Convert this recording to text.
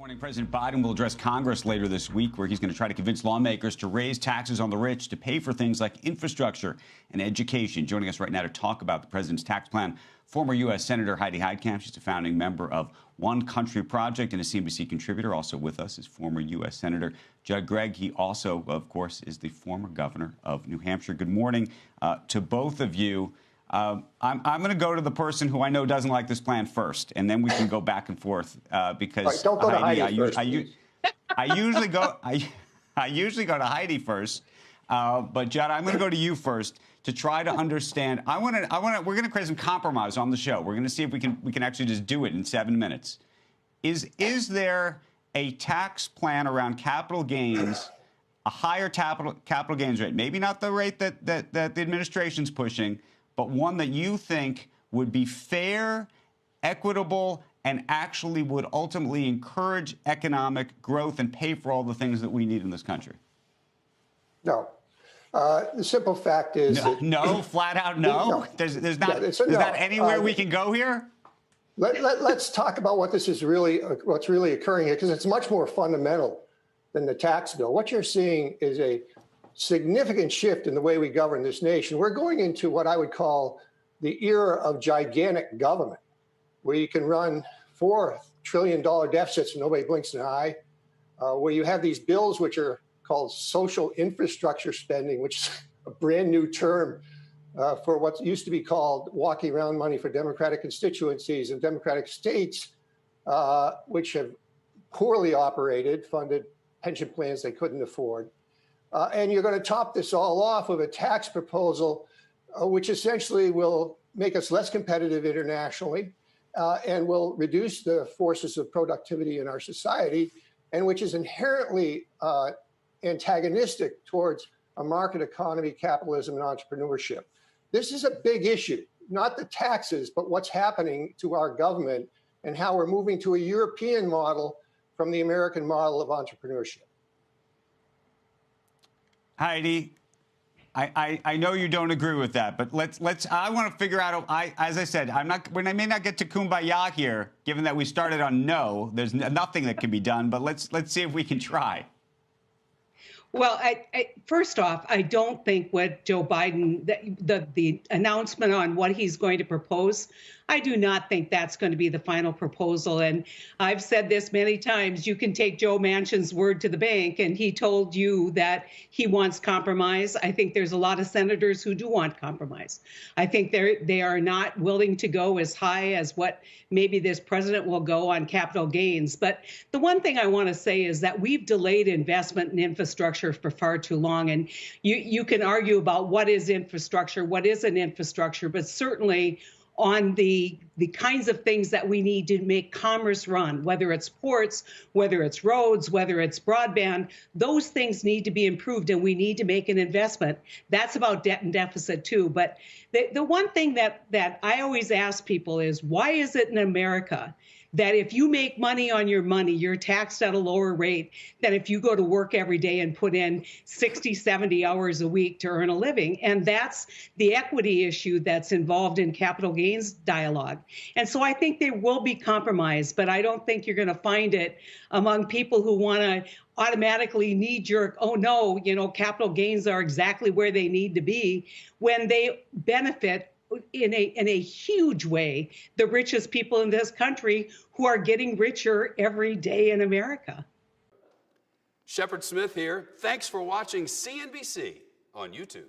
Morning. President Biden will address Congress later this week, where he's going to try to convince lawmakers to raise taxes on the rich to pay for things like infrastructure and education. Joining us right now to talk about the president's tax plan, former U.S. Senator Heidi Heitkamp. She's a founding member of One Country Project and a CNBC contributor. Also with us is former U.S. Senator Judd Gregg. He also, of course, is the former governor of New Hampshire. Good morning to both of you. I'm going to go to the person who I know doesn't like this plan first, and then we can go back and forth because right, don't go Heidi, to Heidi first, I usually go to Heidi first, but Judd, I'm going to go to you first to try to understand. We're going to create some compromise on the show. We're going to see if we can actually just do it in 7 minutes. Is there a tax plan around capital gains, a higher capital gains rate, maybe not the rate that the administration's pushing, but one that you think would be fair, equitable, and actually would ultimately encourage economic growth and pay for all the things that we need in this country? No. The simple fact is no, flat out no. No. There's not anywhere we can go here. Let's talk about what's really occurring here, because it's much more fundamental than the tax bill. What you're seeing is a significant shift in the way we govern this nation. We're going into what I would call the era of gigantic government, where you can run $4 trillion deficits and nobody blinks an eye, where you have these bills which are called social infrastructure spending, which is a brand new term for what used to be called walking around money for Democratic constituencies and Democratic states, which have poorly operated, funded pension plans they couldn't afford. And you're going to top this all off with a tax proposal, which essentially will make us less competitive internationally and will reduce the forces of productivity in our society, and which is inherently antagonistic towards a market economy, capitalism, and entrepreneurship. This is a big issue, not the taxes, but what's happening to our government and how we're moving to a European model from the American model of entrepreneurship. Heidi, I know you don't agree with that, but I want to figure out. As I said, when I may not get to kumbaya here, given that we started on no, there's nothing that can be done. But let's see if we can try. Well, first off, I don't think what Joe Biden, the announcement on what he's going to propose, I do not think that's going to be the final proposal. And I've said this many times, you can take Joe Manchin's word to the bank, and he told you that he wants compromise. I think there's a lot of senators who do want compromise. I think they are not willing to go as high as what maybe this president will go on capital gains. But the one thing I want to say is that we've delayed investment in infrastructure for far too long. And you can argue about what is infrastructure, what isn't infrastructure, but certainly on the kinds of things that we need to make commerce run, whether it's ports, whether it's roads, whether it's broadband, those things need to be improved, and we need to make an investment. That's about debt and deficit too. But the one thing that I always ask people is, why is it in America that if you make money on your money, you're taxed at a lower rate than if you go to work every day and put in 60, 70 hours a week to earn a living? And that's the equity issue that's involved in capital gains dialogue. And so I think there will be compromise, but I don't think you're going to find it among people who want to automatically knee-jerk, oh no, capital gains are exactly where they need to be, when they benefit in a huge way the richest people in this country, who are getting richer every day in America. Shepard Smith here. Thanks for watching CNBC on YouTube.